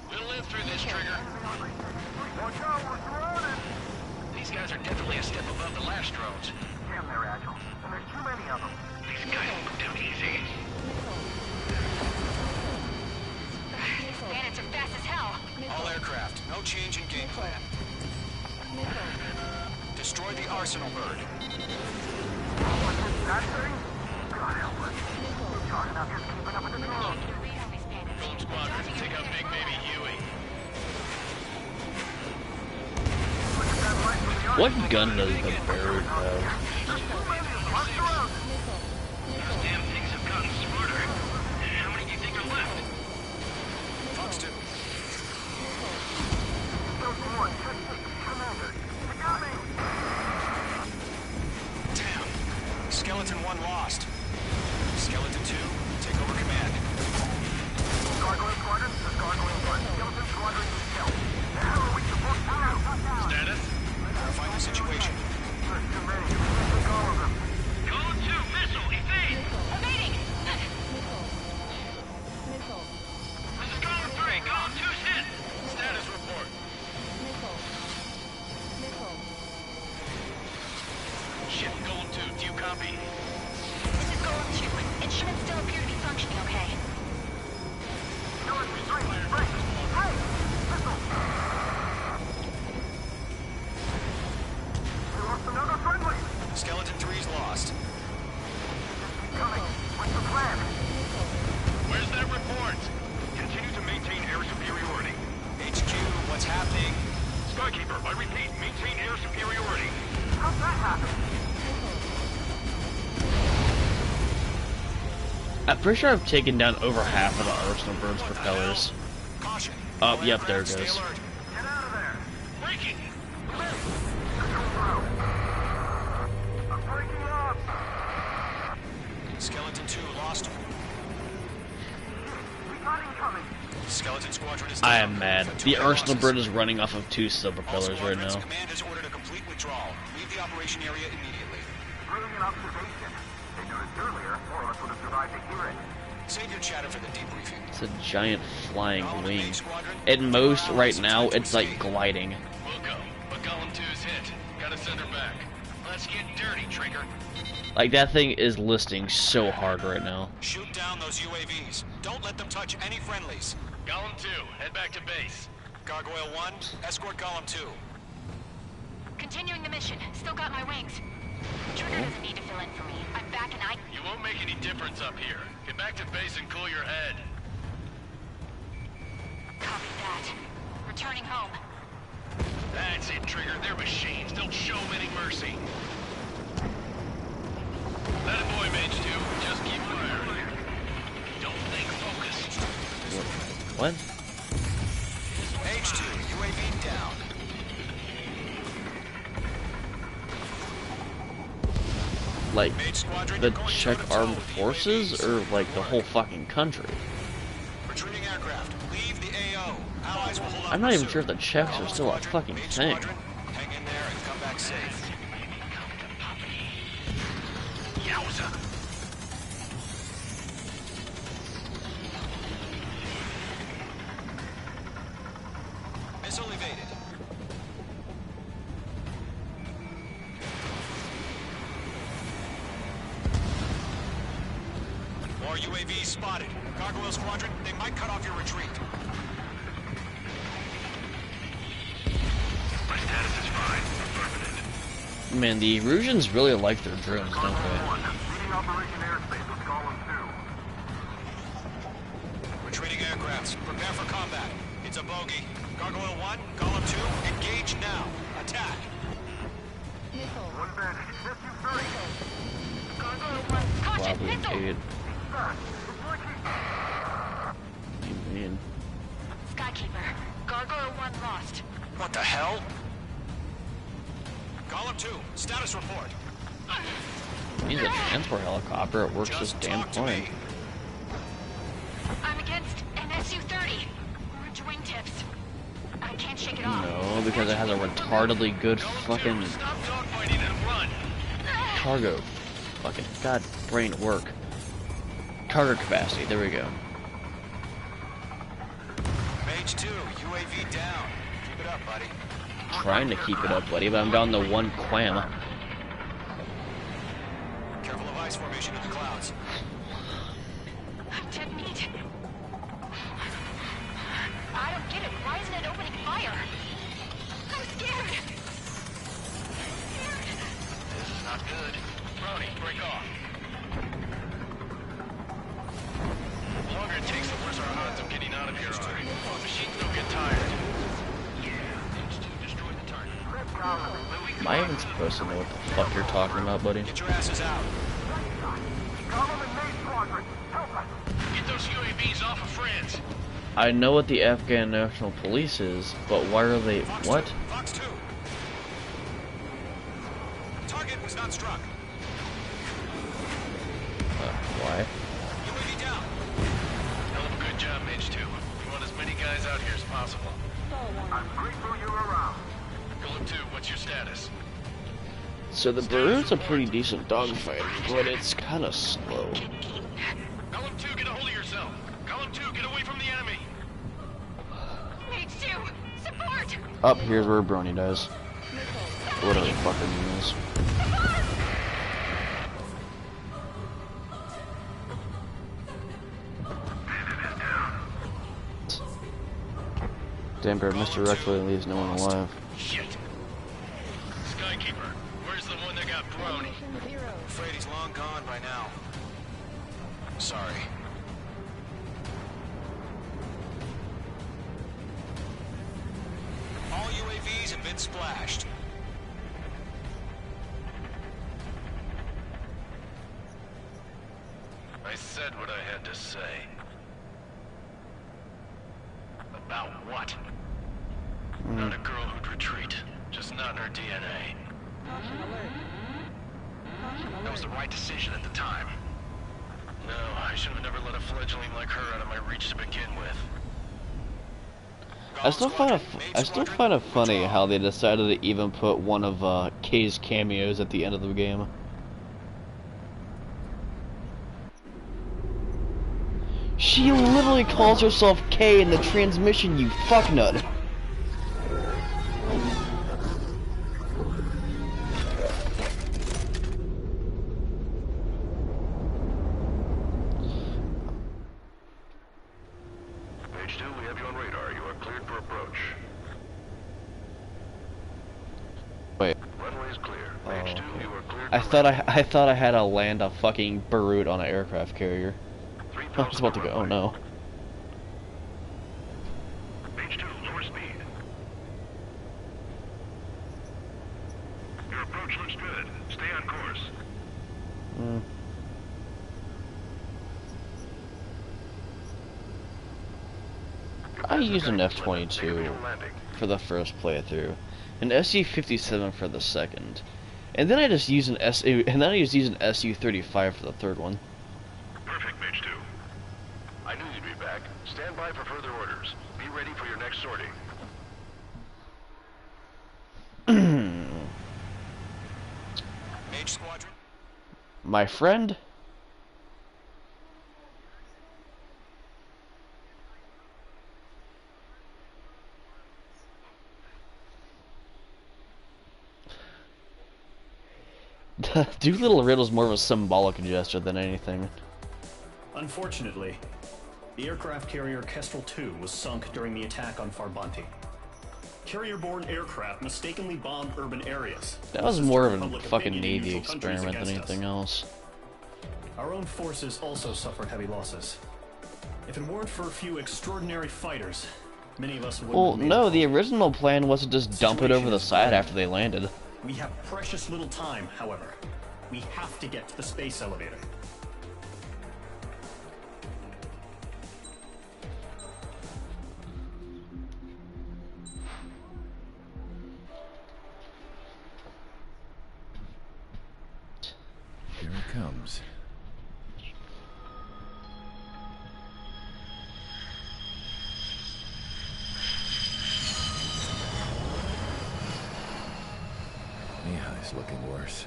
We'll live through this, Trigger. These guys are definitely a step above the last drones.
Damn, they're agile. And there's too many of them. These guys look too easy.
Bandits are fast as hell.
All aircraft, no change in game plan. Destroy the Arsenal bird.
That thing? God help us. We're talking about just keeping up with the drones.
Golem Squadron, take out Big Baby Huey.
What gun does the bird have?
Those damn things have gotten smarter. How many do you think are left?
Buxton. Damn. Skeleton 1 lost. Skeleton 2, take over command.
Gargoyle Squadron, this is Gargoyle 1. Skeleton Squadron is killed. The hell are we supposed to do?
Status?
Verify the situation.
There's too many. We can't take all of them.
Golem 2, missile, evade!
Evading!
This is Golem 3, Golem 2's hit! Status report. Shit, Golem 2, do you copy?
This is Golem 2. Instruments still appear to be functioning okay.
Skeleton 3's lost.
Where's that report? Continue to maintain air superiority.
HQ, what's happening?
Skykeeper, I repeat, maintain air superiority. How'd that happen?
I'm pretty sure I've taken down over half of the Arsenal bird's propellers.
Caution.
Oh, yep, there it
Stay
goes.
alert.
Get out of there.
Breaking!
I'm breaking up.
Skeleton 2 lost.
We got incoming.
Skeleton Squadron is
I
down.
am mad.
For 2
The
air
Arsenal
losses.
bird is running off of 2
All
sub-propellers right
squadrons,
now.
Command has ordered a complete withdrawal. Leave the operation area immediately.
Brilliant observation. They knew it earlier, more of us would have survived to hear it.
Save your chatter for the debriefing.
It's a giant flying
Golem
wing.
main squadron,
At most,
4
right
hours
now,
to
it's like
escape.
gliding.
We'll go, but Golem 2's hit. Gotta send her back. Let's get dirty, Trigger.
Like, that thing is listing so hard right now.
Shoot down those UAVs. Don't let them touch any friendlies.
Golem 2, head back to base.
Gargoyle 1, escort Golem 2.
Continuing the mission. Still got my wings. Trigger doesn't need to fill in for me. I'm back and I...
You won't make any difference up here. Get back to base and cool your head.
Copy that. Returning home.
That's it, Trigger. They're machines. Don't show them any mercy. That a boy, Mage 2. Just keep firing. Don't think, focus.
What?
H2, UAV down.
Like,
Main squadron,
the
you're going
Czech
toe-to-toe
armed
with the
forces,
UAVs.
or like the whole fucking country?
Retreating aircraft, leave the AO. Allies will hold on
I'm not even
pursuit.
sure if the Czechs are
Golem
still a
squadron,
fucking
main
thing.
squadron, hang in there and come back safe.
Yowza.
Missile evaded. More UAVs spotted. Gargoyle Squadron, they might cut off your retreat.
My status is fine. Affirmative.
Man, the Erusians really like their drones, don't
Gargoyle
they?
1, leading Operation Airspace with Golem 2.
Retreating aircrafts, prepare for combat. It's a bogey. Gargoyle 1, Golem 2, engage now. Attack.
One bandit. Miss you 30.
Gargoyle 1. Caution!
Probably
Missile!
hated.
It's like he...
Man.
Skykeeper. Gargoyle 1 lost.
What the hell? Golem Ground 2, status report.
He's a transport helicopter. It works just damn fine.
I'm against an Su-30. Orange wingtips. I can't shake it off.
No, because it has a retardedly good fucking cargo. Fucking god, brain at work. Cargo capacity. There we go.
Mage 2, UAV down. Keep it up, buddy.
Trying to keep it up, buddy, but I'm down to one quam.
Careful of ice formation in the clouds.
I'm dead meat. I don't get it. Why isn't it opening fire? I'm scared.
This is not good. Brownie, break off. The longer it takes, the worse our odds of getting out of here are. Machines don't get tired.
Am I even supposed to know what the fuck you're talking about, buddy?
Get your asses out.
Get those UAVs off of France.
I know what the Afghan National Police is, but why are they... what?
Fox 2. Target was not struck.
Why?
UAV down.
Hell of a good job, Mage 2. We want as many guys out here as possible.
I'm grateful you're around.
Golem 2, what's your status?
So the Baroon's a pretty decent dogfighter, but it's kind of slow.
Golem 2, get a hold of yourself. Golem 2, get away from the enemy.
Mage 2, support.
Up here's where Brony dies. Whatever the fuck her name is. Damn bird misdirectly leaves no one alive.
Shit. Skykeeper, where's the one that got Brony?
Afraid he's long gone by now. Sorry. All UAVs have been splashed.
I said what I had to say. About what? Not a girl who'd retreat. Just not in her DNA.
That was the right decision at the time.
No, I should have never let a fledgling like her out of my reach to begin with.
I still find it funny how they decided to even put one of Kay's cameos at the end of the game. She literally calls herself Kay in the transmission, you fucknut.
Mage 2, we have you on radar. You are cleared for approach.
Wait.
Runway is clear. Mage 2, you are cleared.
I thought I had to land a fucking Barut on an aircraft carrier. I was about to go. Oh no.
Mage 2, lower speed. Your approach looks good. Stay on course.
I used an F-22 for the first playthrough, an SU-57 for the second, and then I just used an SU-35 for the third one.
Perfect, Mage 2. I knew you'd be back. Stand by for further orders. Be ready for your next sortie.
Mage Squadron.
My friend? Doolittle Riddle's more of a symbolic gesture than anything.
Unfortunately, the aircraft carrier Kestrel II was sunk during the attack on Farbanti. Carrier-borne aircraft mistakenly bombed urban areas.
That was more of a fucking Navy experiment than anything else.
Our own forces also suffered heavy losses. If it weren't for a few extraordinary fighters, many of us would.
Well, no, the original plan was to just dump it over the side after they landed.
We have precious little time, however. We have to get to the space elevator.
Here it comes. Mihai's looking worse.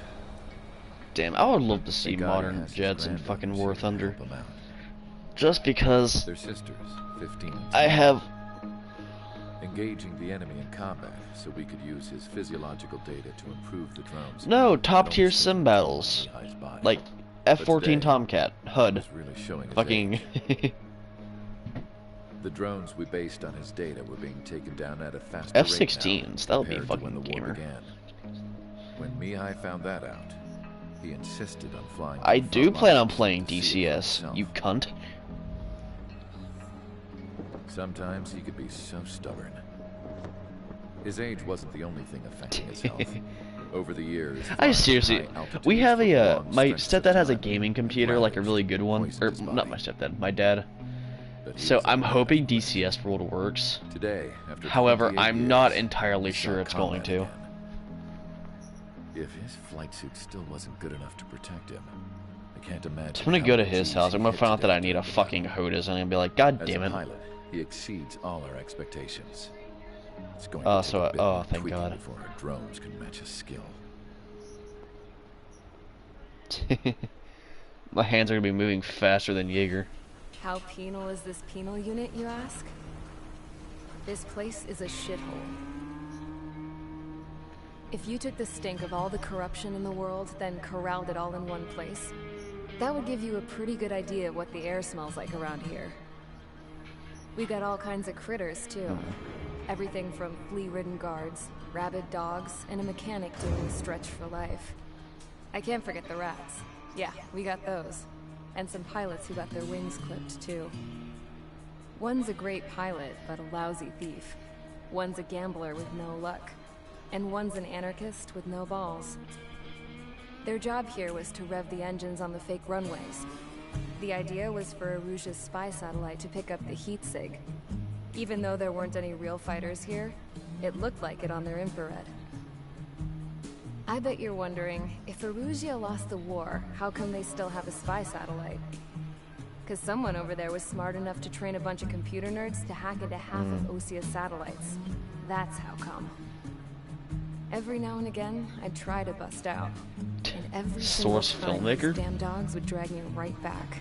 Damn, I would love to see
Thank God he
modern
has his
jets in
granddaughter
fucking
so
War
he can
Thunder.
help him out.
Just because
They're sisters, 15 and 10.
I have...
Engaging the enemy in combat so we could use his physiological data to improve the drones.
No, top tier sim battles. Like F-14 Tomcat, HUD.
Really showing his
Fucking...
The drones we based on his data were being taken down at a faster
F-16s, that would be
compared to when
fucking
the war
gamer.
began. When Mihai found that out, he insisted on flying.
I
to the
do
front
plan on
lines
playing
to see it for
DCS,
himself.
you cunt.
Sometimes he could be so stubborn. His age wasn't the only thing affecting his health. Over the years,
I seriously, we have a, my stepdad has a gaming computer, like a really good one, or not my stepdad, my dad. So I'm hoping DCS World works.
Today, after
However,
28
I'm not
years,
entirely
he saw
sure it's going
combat
to.
again. If his flight suit still wasn't good enough to protect him, I can't imagine.
So I'm gonna
how
go to
much
his
ease
house. I'm
he
gonna
hit
find out that
today.
I need a fucking HOTAS, and I'm gonna be like, God
As
damn
a
it.
pilot, he exceeds all our expectations. It's going
Oh,
to take
so
a bit
oh,
more
thank
tweaking
God.
before our drones can match his skill.
My hands are gonna be moving faster than Jaeger.
How penal is this penal unit, you ask? This place is a shithole. If you took the stink of all the corruption in the world, then corralled it all in one place, that would give you a pretty good idea of what the air smells like around here. We got all kinds of critters, too. Everything from flea-ridden guards, rabid dogs, and a mechanic doing the stretch for life. I can't forget the rats. Yeah, we got those. And some pilots who got their wings clipped, too. One's a great pilot, but a lousy thief. One's a gambler with no luck. And one's an anarchist with no balls. Their job here was to rev the engines on the fake runways. The idea was for Erusia's spy satellite to pick up the heat sig. Even though there weren't any real fighters here, it looked like it on their infrared. I bet you're wondering, if Erusia lost the war, how come they still have a spy satellite? Because someone over there was smart enough to train a bunch of computer nerds to hack into half of Osia's satellites. That's how come. Every now and again, I'd try to bust out. And every
Source
single time,
filmmaker?
these damn dogs would drag me right back.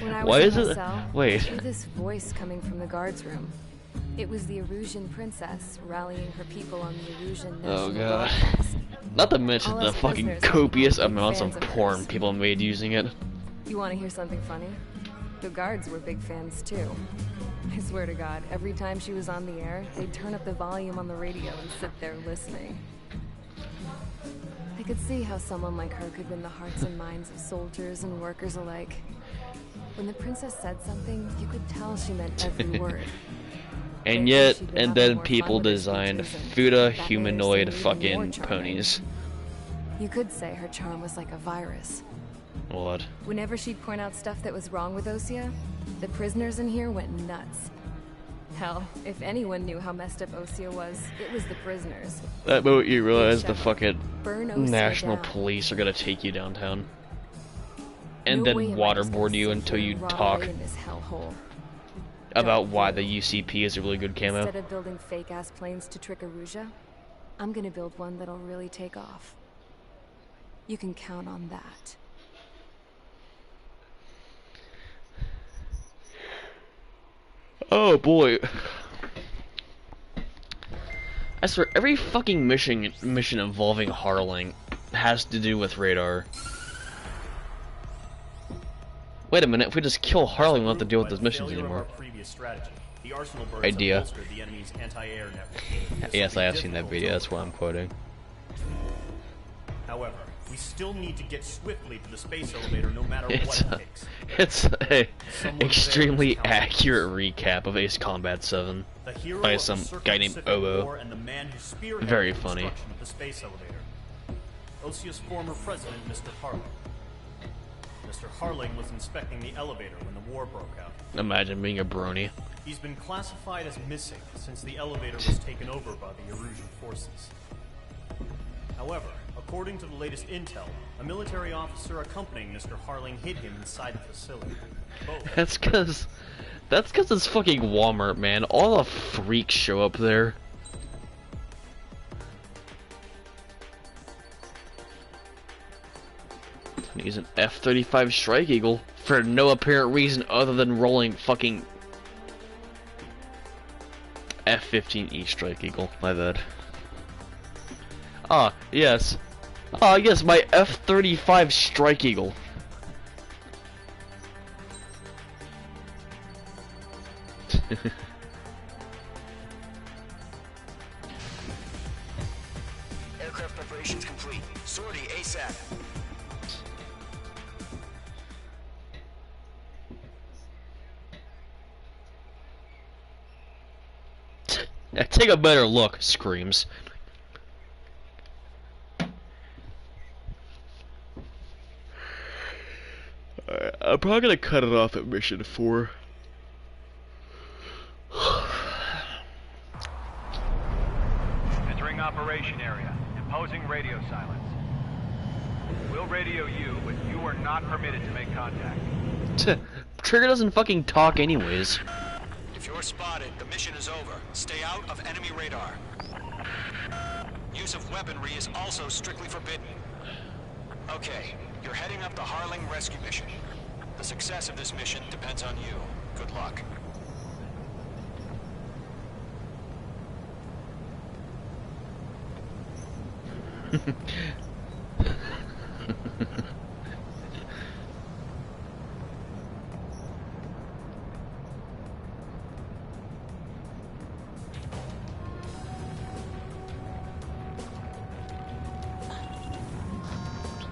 When I
Why
was
is
in my
it-
cell,
wait.
I heard this voice coming from the guards room. It was the Erusian princess rallying her people on the Erusian National
Oh god.
broadcast.
Not to mention
All
the
us
fucking
prisoners are
copious
big
amounts
fans
of
of
porn
hers.
people made using it.
You want to hear something funny? The guards were big fans too. I swear to God, every time she was on the air, they'd turn up the volume on the radio and sit there listening. I could see how someone like her could win the hearts and minds of soldiers and workers alike. When the princess said something, you could tell she meant every word.
And
They
yet,
think she'd been
and
having
then
more
people
fun with her
designed
speeches, and
Fuda
that made her
humanoid
seem even more
fucking
charming.
ponies.
You could say her charm was like a virus.
What?
Whenever she'd point out stuff that was wrong with Osia, the prisoners in here went nuts. Hell, if anyone knew how messed up Osia was, it was the prisoners.
That moment you realize the
Shut up.
fucking
Burn Osia
national
down.
police are gonna take you downtown. And
No
then
way am I just gonna
waterboard you
sit
until
here
you
and rot
talk
away in this hellhole.
about why the UCP is a really good camo.
Instead of building fake-ass planes to trick Erusia, I'm gonna build one that'll really take off. You can count on that.
Oh boy. I swear, every fucking mission involving Harling has to do with radar. Wait a minute, if we just kill Harling, we don't have to deal with those missions anymore. Idea. Yes, I have seen that video, that's what I'm quoting.
However, we still need to get swiftly to the space elevator no matter
It's
what
a,
it takes.
it's a extremely accurate recap of Ace Combat 7
The hero
by
of the
some
Circum
guy named
Pacific
Obo.
War and the man who spearheaded
Very
the
funny.
construction of the space elevator. Osia's former president, Mr. Harling. Mr. Harling was inspecting the elevator when the war broke out.
Imagine being a brony.
He's been classified as missing since the elevator was taken over by the Erusian forces. However, According to the latest intel, a military officer accompanying Mr. Harling hid him inside the facility.
That's cause it's fucking Walmart, man. All the freaks show up there. He's an F-35 Strike Eagle for no apparent reason other than rolling fucking F-15E Strike Eagle. My bad. Ah, yes. Ah, yes, my F-35 Strike Eagle.
Aircraft preparations complete. Sortie ASAP.
Now take a better look, Screams. I'm probably gonna cut it off at mission 4.
Entering operation area. Imposing radio silence. We'll radio you, but you are not permitted to make contact.
Trigger doesn't fucking talk anyways.
If you're spotted, the mission is over. Stay out of enemy radar. Use of weaponry is also strictly forbidden. Okay, you're heading up the Harling rescue mission. The success of this mission depends on you. Good luck.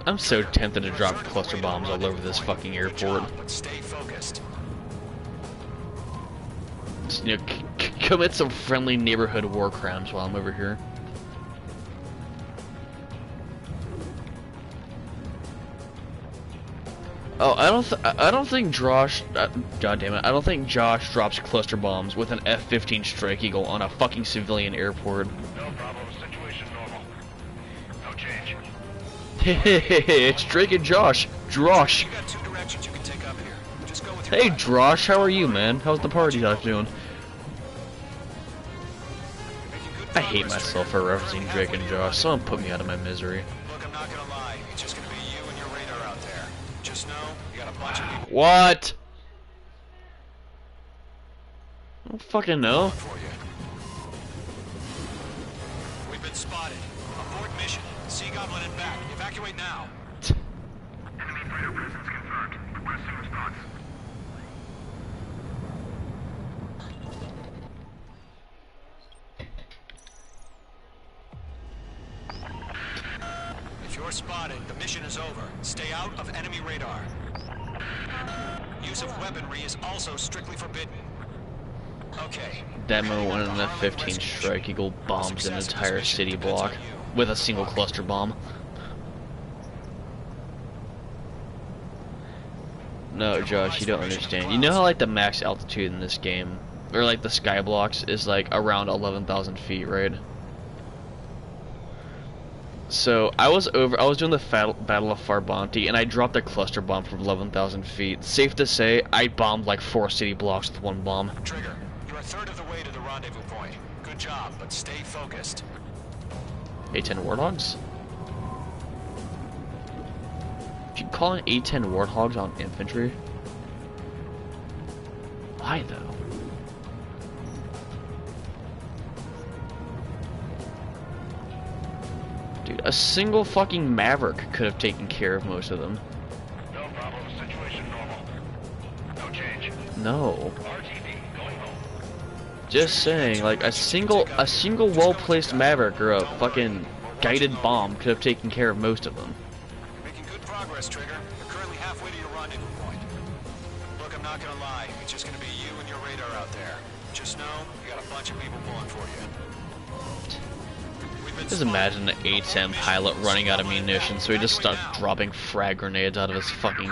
I'm so tempted to drop cluster bombs all over this fucking airport.
But stay focused.
Just, you know, commit some friendly neighborhood war crimes while I'm over here. Oh, I don't think Josh. God damn it! I don't think Josh drops cluster bombs with an F-15 Strike Eagle on a fucking civilian airport.
No problem. Situation normal. No change.
It's Drake and Josh. Drosh.
You got 2 directions you can take up here. Just go with your
Hey,
gut.
Drosh, how are you, man? How's the party life doing? I hate myself for referencing Drake and Josh. Someone put me out of my misery.
Look, I'm not gonna lie. It's just gonna be you and your radar out there. Just know you got a bunch of people
What? I don't fucking know.
for you. We've been spotted. Abort mission. Sea Goblin and back. Evacuate now.
Enemy fighter presence confirmed. Requesting response.
If you're spotted, the mission is over. Stay out of enemy radar. Use of weaponry is also strictly forbidden. Okay.
Demo one and F-15 Strike Eagle bombs an entire city block with a single cluster bomb. No, Josh, you don't understand. You know how like the max altitude in this game, or like the sky blocks, is like around 11,000 feet, right? So I was doing the Battle of Farbanti, and I dropped a cluster bomb from 11,000 feet. Safe to say, I bombed like 4 city blocks with one bomb.
Trigger, you're a third of the way to the rendezvous point. Good job, but stay focused.
A-10 Warthogs? You calling A-10 Warthogs on infantry? Why though? Dude, a single fucking Maverick could have taken care of most of them.
No problem. Situation normal. No change.
No.
RTB going home.
Just saying, like a single well-placed Maverick or a fucking guided bomb could have taken care of most of them.
Making good progress, Trigger. You're currently halfway to your rendezvous point. Look, I'm not gonna lie. It's just gonna be you and your radar out there. Just know, you got a bunch of people pulling for you.
Just imagine the A-10 pilot running out of munitions, so he just starts dropping frag grenades out of his fucking...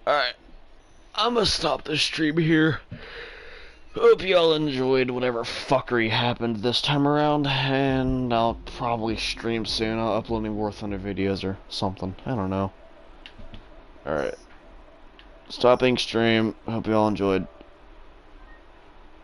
Alright. I'm gonna stop the stream here. Hope y'all enjoyed whatever fuckery happened this time around, and I'll probably stream soon. I'll upload any War Thunder videos or something. I don't know. Alright. Stopping stream. Hope y'all enjoyed.